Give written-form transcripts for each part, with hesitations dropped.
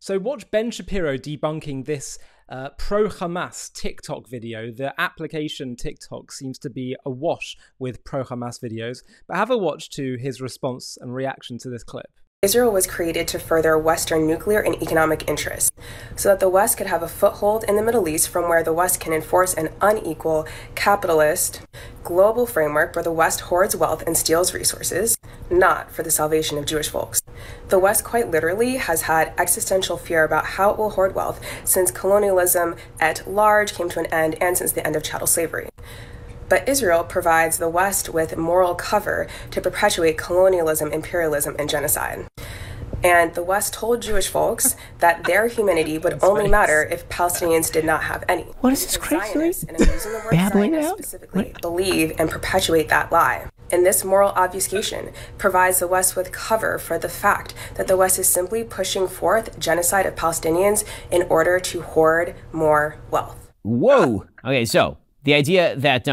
So watch Ben Shapiro debunking this pro-Hamas TikTok video. The application TikTok seems to be awash with pro-Hamas videos, but have a watch to his response and reaction to this clip. Israel was created to further Western nuclear and economic interests, so that the West could have a foothold in the Middle East from where the West can enforce an unequal, capitalist, global framework where the West hoards wealth and steals resources, not for the salvation of Jewish folks. The West quite literally has had existential fear about how it will hoard wealth since colonialism at large came to an end and since the end of chattel slavery. But Israel provides the West with moral cover to perpetuate colonialism, imperialism, and genocide. And the West told Jewish folks that their humanity would only matter if Palestinians did not have any. What is this crazy? Zionists, and I'm using the word Zionist specifically, believe and perpetuate that lie. And this moral obfuscation provides the West with cover for the fact that the West is simply pushing forth genocide of Palestinians in order to hoard more wealth. Whoa. Okay, so the idea that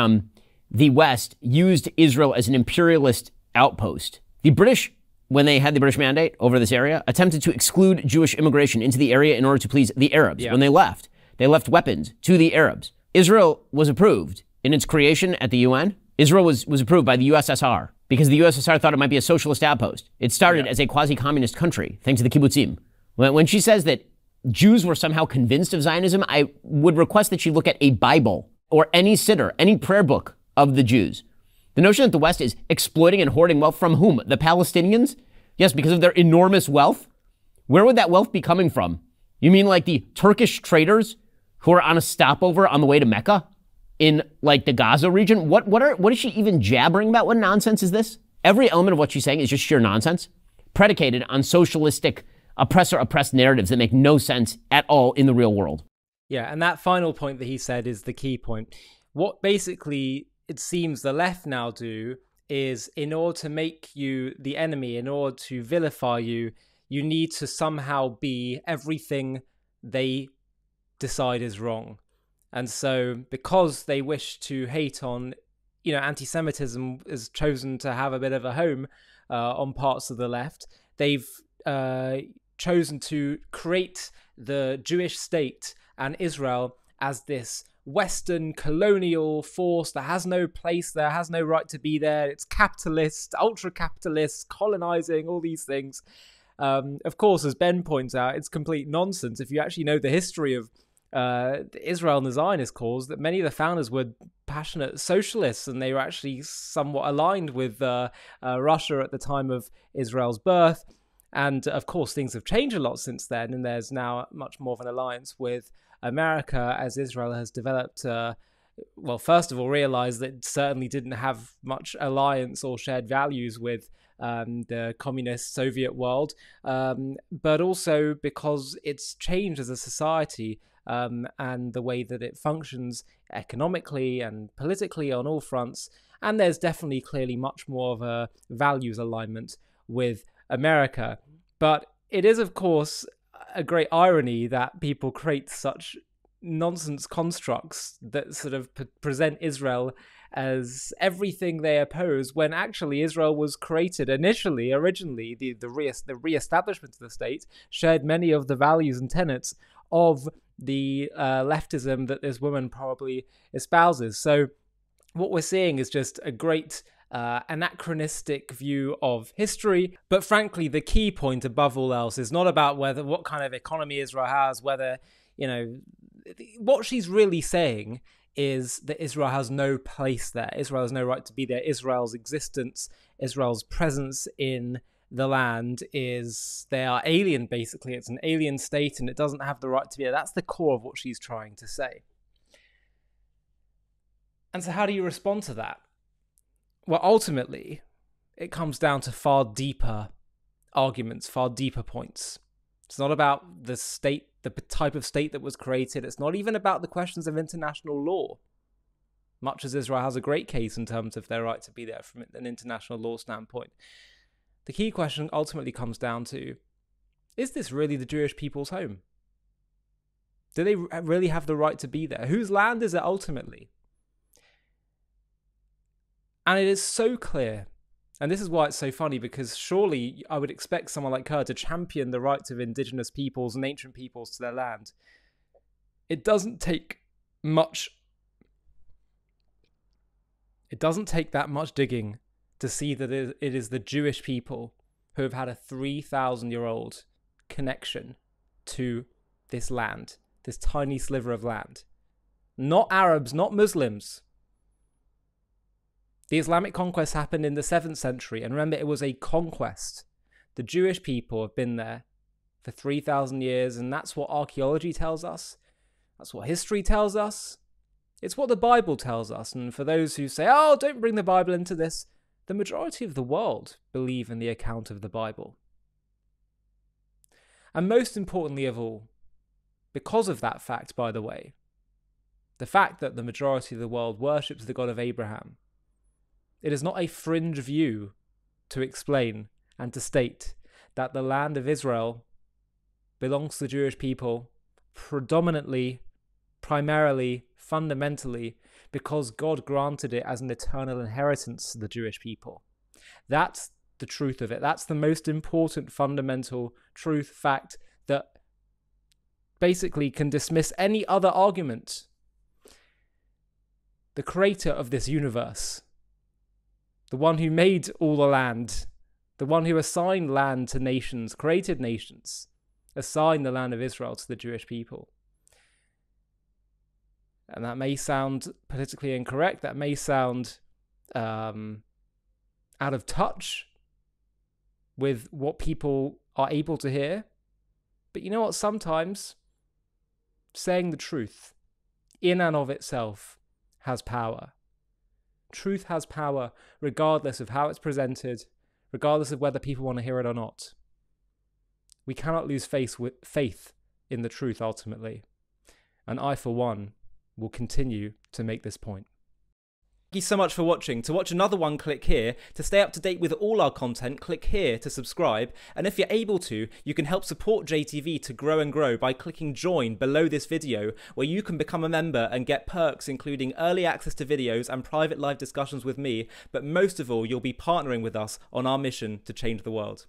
the West used Israel as an imperialist outpost. The British, when they had the British mandate over this area, attempted to exclude Jewish immigration into the area in order to please the Arabs. Yeah. When they left weapons to the Arabs. Israel was approved in its creation at the UN. Israel was approved by the USSR because the USSR thought it might be a socialist outpost. It started as a quasi-communist country, thanks to the kibbutzim. When she says that Jews were somehow convinced of Zionism, I would request that she look at a Bible or any siddur, any prayer book of the Jews. The notion that the West is exploiting and hoarding wealth from whom? The Palestinians? Yes, because of their enormous wealth. Where would that wealth be coming from? You mean like the Turkish traders who are on a stopover on the way to Mecca in like the Gaza region? What is she even jabbering about? What nonsense is this? Every element of what she's saying is just sheer nonsense, predicated on socialistic oppressor-oppressed narratives that make no sense at all in the real world. Yeah, and that final point that he said is the key point. What basically it seems the left now do is, in order to make you the enemy, in order to vilify you, you need to somehow be everything they decide is wrong. And so because they wish to hate on, anti-Semitism has chosen to have a bit of a home on parts of the left, they've chosen to create the Jewish state and Israel as this Western colonial force that has no place there, has no right to be there. It's capitalist, ultra-capitalist, colonizing, all these things. Of course, as Ben points out, it's complete nonsense. If you actually know the history of Israel and the Zionist cause, that many of the founders were passionate socialists, and they were actually somewhat aligned with Russia at the time of Israel's birth. And of course, things have changed a lot since then, and there's now much more of an alliance with America as Israel has developed, first of all, realized that it certainly didn't have much alliance or shared values with the communist Soviet world, but also because it's changed as a society and the way that it functions economically and politically on all fronts. And there's definitely clearly much more of a values alignment with America. But it is, of course, a great irony that people create such nonsense constructs that sort of present Israel as everything they oppose, when actually Israel was created originally, the re-establishment of the state shared many of the values and tenets of the leftism that this woman probably espouses. So what we're seeing is just a great anachronistic view of history. But frankly, the key point above all else is not about what kind of economy Israel has, what she's really saying is that Israel has no place there. Israel has no right to be there. Israel's existence, Israel's presence in the land they are alien, basically. It's an alien state and it doesn't have the right to be there. That's the core of what she's trying to say. And so how do you respond to that? Well, ultimately, it comes down to far deeper arguments, far deeper points. It's not about the state, the type of state that was created. It's not even about the questions of international law, much as Israel has a great case in terms of their right to be there from an international law standpoint. The key question ultimately comes down to, is this really the Jewish people's home? Do they really have the right to be there? Whose land is it ultimately? And it is so clear And this is why it's so funny, because surely I would expect someone like her to champion the rights of indigenous peoples and ancient peoples to their land. It doesn't take much. It doesn't take that much digging to see that it is the Jewish people who have had a 3,000-year-old connection to this land, this tiny sliver of land. Not Arabs, not Muslims. The Islamic conquest happened in the 7th century, and remember, it was a conquest. The Jewish people have been there for 3,000 years, and that's what archaeology tells us. That's what history tells us. It's what the Bible tells us. And for those who say, oh, don't bring the Bible into this, the majority of the world believe in the account of the Bible. And most importantly of all, because of that fact, by the way, the fact that the majority of the world worships the God of Abraham, it is not a fringe view to explain and to state that the land of Israel belongs to the Jewish people predominantly, primarily, fundamentally, because God granted it as an eternal inheritance to the Jewish people. That's the truth of it. That's the most important fundamental truth, fact, that basically can dismiss any other argument. The creator of this universe, the one who made all the land, the one who assigned land to nations, created nations, assigned the land of Israel to the Jewish people. And that may sound politically incorrect, that may sound out of touch with what people are able to hear. But you know what? Sometimes saying the truth in and of itself has power. Truth has power regardless of how it's presented, regardless of whether people want to hear it or not. We cannot lose faith in the truth ultimately. And I, for one, will continue to make this point. Thank you so much for watching. To watch another one, click here. To stay up to date with all our content, click here to subscribe. And if you're able to, you can help support JTV to grow and grow by clicking join below this video, where you can become a member and get perks including early access to videos and private live discussions with me. But most of all, you'll be partnering with us on our mission to change the world.